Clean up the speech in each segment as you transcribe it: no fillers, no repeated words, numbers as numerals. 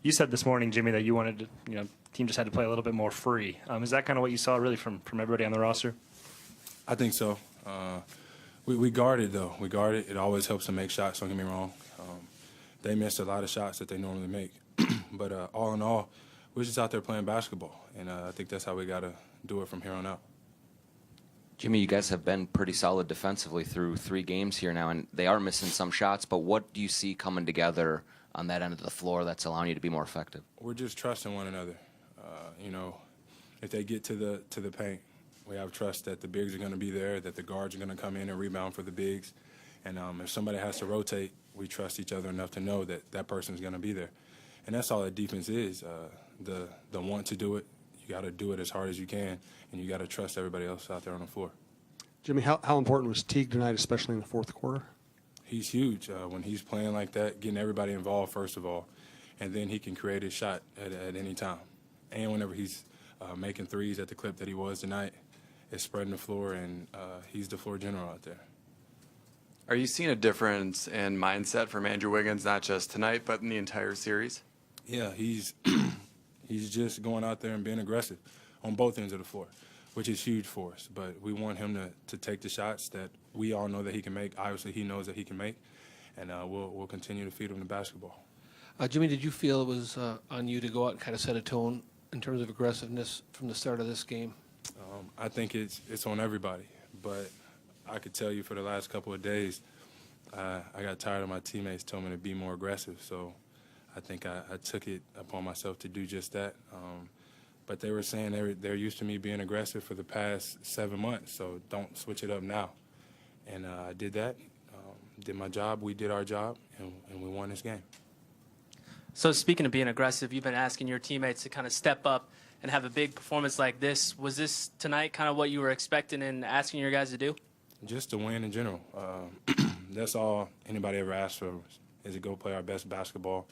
You said this morning, Jimmy, that you wanted to, team just had to play a little bit more free. Is that kind of what you saw really from everybody on the roster? I think so. We guarded, though. We guarded. It always helps to make shots, don't get me wrong. They missed a lot of shots that they normally make. But all in all, we're just out there playing basketball, and I think that's how we got to do it from here on out. Jimmy, you guys have been pretty solid defensively through 3 games here now, and they are missing some shots, but what do you see coming together on that end of the floor that's allowing you to be more effective? We're just trusting one another. If they get to the paint, we have trust that the bigs are going to be there, that the guards are going to come in and rebound for the bigs. And if somebody has to rotate, we trust each other enough to know that that person's going to be there. And that's all that defense is, the want to do it. You got to do it as hard as you can, and you got to trust everybody else out there on the floor. Jimmy, how important was Teague tonight, especially in the fourth quarter? He's huge when he's playing like that, getting everybody involved, first of all, and then he can create his shot at any time. And whenever he's making threes at the clip that he was tonight, it's spreading the floor, and he's the floor general out there. Are you seeing a difference in mindset from Andrew Wiggins, not just tonight, but in the entire series? Yeah, he's just going out there and being aggressive on both ends of the floor, which is huge for us. But we want him to take the shots that we all know that he can make. Obviously, he knows that he can make, and we'll continue to feed him the basketball. Jimmy, did you feel it was on you to go out and kind of set a tone in terms of aggressiveness from the start of this game? I think it's on everybody, but I could tell you for the last couple of days, I got tired of my teammates telling me to be more aggressive, so I think I took it upon myself to do just that. But they were saying they're used to me being aggressive for the past 7 months, so don't switch it up now. And I did that, did my job, we did our job, and we won this game. So speaking of being aggressive, you've been asking your teammates to kind of step up and have a big performance like this. Was this tonight kind of what you were expecting and asking your guys to do? Just to win in general. That's all anybody ever asks for, is to go play our best basketball,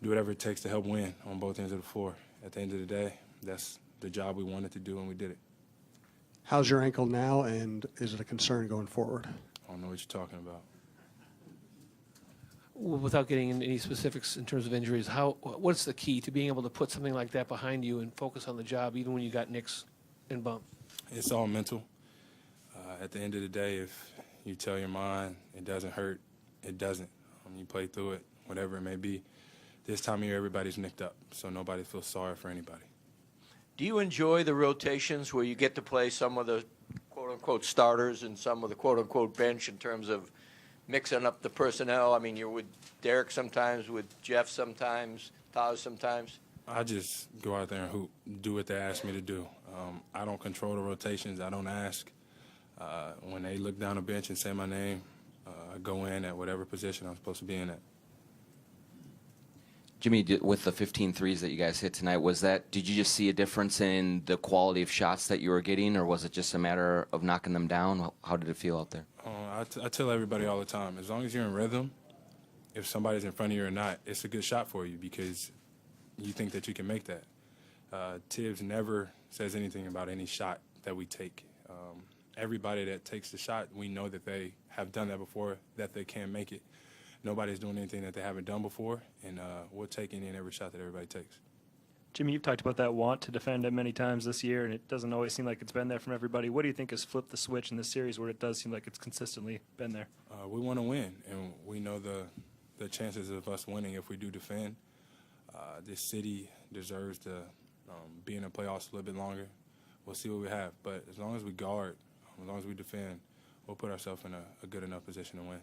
do whatever it takes to help win on both ends of the floor. At the end of the day, that's the job we wanted to do, and we did it. How's your ankle now, and is it a concern going forward? I don't know what you're talking about. Without getting into any specifics in terms of injuries, what's the key to being able to put something like that behind you and focus on the job even when you got nicks and bumps? It's all mental. At the end of the day, if you tell your mind it doesn't hurt, it doesn't. You play through it, whatever it may be. This time of year, everybody's nicked up, so nobody feels sorry for anybody. Do you enjoy the rotations where you get to play some of the quote-unquote starters and some of the quote-unquote bench in terms of mixing up the personnel? I mean, you're with Derek sometimes, with Jeff sometimes, Taj sometimes. I just go out there and hoop, do what they ask me to do. I don't control the rotations. I don't ask. When they look down the bench and say my name, I go in at whatever position I'm supposed to be in at. Jimmy, with the 15 threes that you guys hit tonight, did you just see a difference in the quality of shots that you were getting, or was it just a matter of knocking them down? How did it feel out there? I tell everybody all the time, as long as you're in rhythm, if somebody's in front of you or not, it's a good shot for you because you think that you can make that. Tibbs never says anything about any shot that we take. Everybody that takes the shot, we know that they have done that before, that they can make it. Nobody's doing anything that they haven't done before, and we're taking in every shot that everybody takes. Jimmy, you've talked about that want to defend it many times this year, and it doesn't always seem like it's been there from everybody. What do you think has flipped the switch in this series where it does seem like it's consistently been there? We want to win, and we know the chances of us winning if we do defend. This city deserves to be in the playoffs a little bit longer. We'll see what we have, but as long as we guard, as long as we defend, we'll put ourselves in a good enough position to win.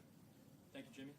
Thank you, Jimmy.